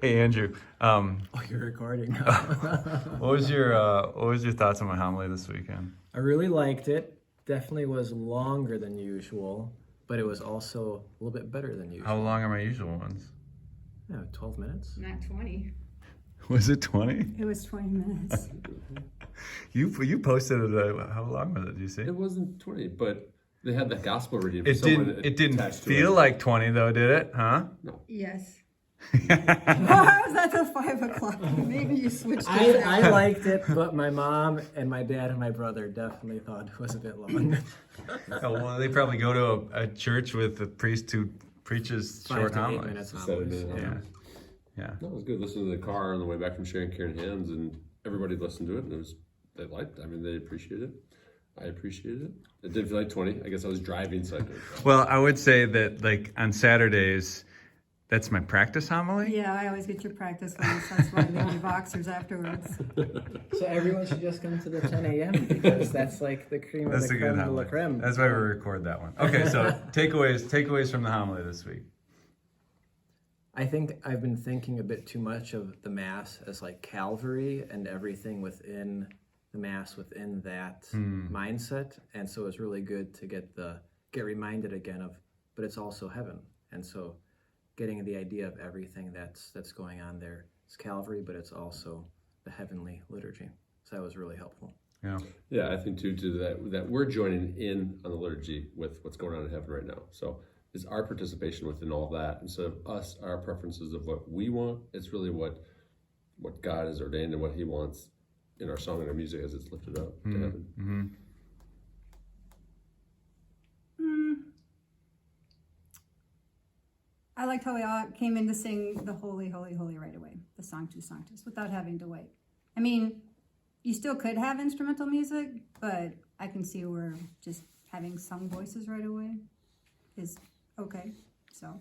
Hey Andrew, Oh, you're recording now. what was your thoughts on my homily this weekend? I really liked it. Definitely was longer than usual, but it was also a little bit better than usual. How long are my usual ones? 12 minutes. Not 20. Was it 20? It was 20 minutes. You posted it. How long was it? Did you see? It wasn't 20, but they had the gospel reading. It didn't feel like 20 though, did it? Huh? No. Yes. I was at the 5 o'clock. Maybe you switched it. I liked it, but my mom and my dad and my brother definitely thought it was a bit long. Oh, well, they probably go to a church with a priest who preaches 5 short to 8 homilies. minutes. Instead of homilies, minute. Yeah. Yeah. No, it was good. Listening to the car on the way back from sharing Karen hymns, and everybody listened to it, and they liked it. I mean, they appreciated it. I appreciated it. It didn't feel like 20. I guess I was driving, so I could. Well, I would say that like on Saturdays, that's my practice homily. Yeah, I always get your practice ones. That's why I leave my boxers afterwards. So everyone should just come to the 10 a.m. because that's like the cream That's of the a good creme de la homily. creme. That's why we record that one. Okay, so takeaways from the homily this week. I think I've been thinking a bit too much of the Mass as like Calvary and everything within the Mass within that mindset. And so it's really good to get reminded again of, but it's also heaven. And so getting the idea of everything that's going on there. It's Calvary, but it's also the heavenly liturgy. So that was really helpful. Yeah. Yeah, I think too that we're joining in on the liturgy with what's going on in heaven right now. So it's our participation within all that instead of us, our preferences of what we want. It's really what God has ordained and what He wants in our song and our music as it's lifted up to heaven. Mm-hmm. I liked how we all came in to sing the Holy, Holy, Holy right away, the Sanctus, Sanctus, without having to wait. I mean, you still could have instrumental music, but I can see where just having sung voices right away is okay. So.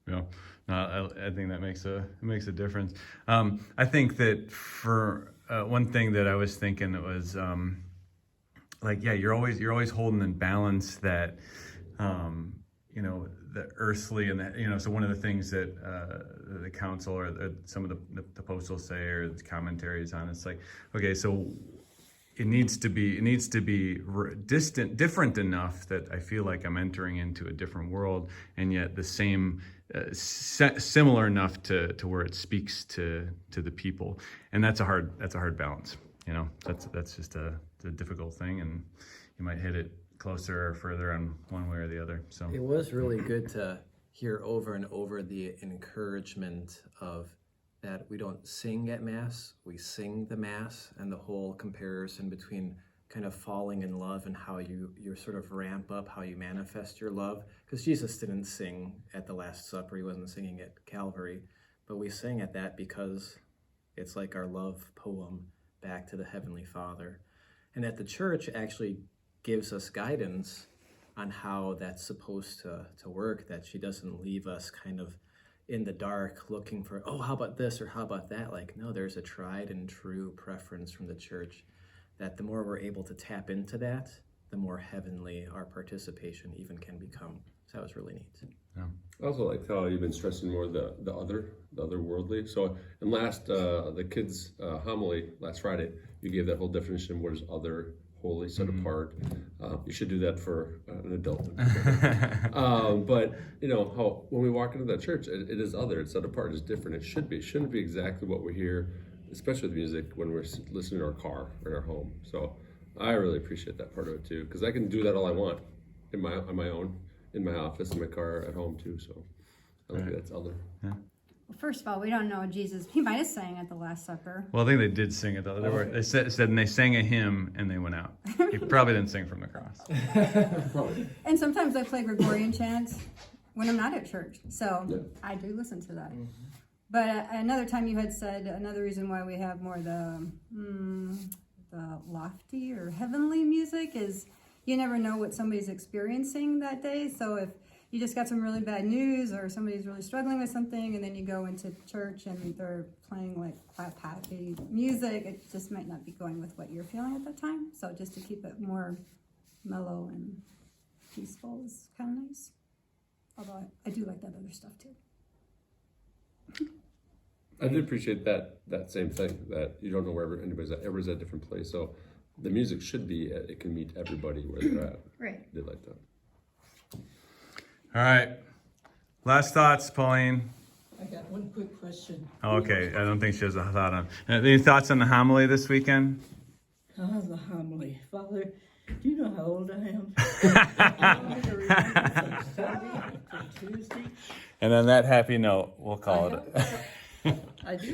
Yeah, no, I think that makes a difference. I think that for one thing that I was thinking was you're always holding in balance that the earthly and the, so one of the things that the council or some of the postals say or the commentaries on it's like, okay, so it needs to be different enough that I feel like I'm entering into a different world, and yet the same similar enough to where it speaks to the people, and that's a hard balance. That's just a difficult thing, and you might hit it closer or further on one way or the other. So it was really good to hear over and over the encouragement of that we don't sing at Mass, we sing the Mass, and the whole comparison between kind of falling in love and how you sort of ramp up, how you manifest your love. Because Jesus didn't sing at the Last Supper, He wasn't singing at Calvary, but we sing at that because it's like our love poem back to the Heavenly Father. And that the Church actually gives us guidance on how that's supposed to work, that she doesn't leave us kind of in the dark looking for, oh, how about this or how about that? Like, no, there's a tried and true preference from the Church that the more we're able to tap into that, the more heavenly our participation even can become. So that was really neat. yeah. I also like how you've been stressing more the other worldly. So in the kids' homily last Friday, you gave that whole definition of what is other, holy, set apart. You should do that for an adult. But how when we walk into that church, it is other, it's set apart, it's different. It shouldn't be exactly what we hear, especially with music when we're listening to our car or in our home. So I really appreciate that part of it too, because I can do that all I want on my own, in my office, in my car, at home too. So I think that's other. Yeah. Well, first of all, we don't know Jesus. He might have sang at the Last Supper. Well, I think they did sing it though. They said and they sang a hymn and they went out. He probably didn't sing from the cross. Probably. And sometimes I play Gregorian chants when I'm not at church. So Yeah. I do listen to that. But another time you had said another reason why we have more the lofty or heavenly music is you never know what somebody's experiencing that day. So if you just got some really bad news or somebody's really struggling with something and then you go into church and they're playing like clap happy music, it just might not be going with what you're feeling at that time. So just to keep it more mellow and peaceful is kind of nice. Although I do like that other stuff too. I did appreciate that same thing, that you don't know where anybody's at. Everybody's at a different place. So the music should be, it can meet everybody where they're at. Right. Did like that. All right. Last thoughts, Pauline. I got one quick question. Okay, I don't think she has a thought on. Any thoughts on the homily this weekend? The homily. Father, do you know how old I am? I want to remember from Sunday to Tuesday. And on that happy note, we'll call it. I do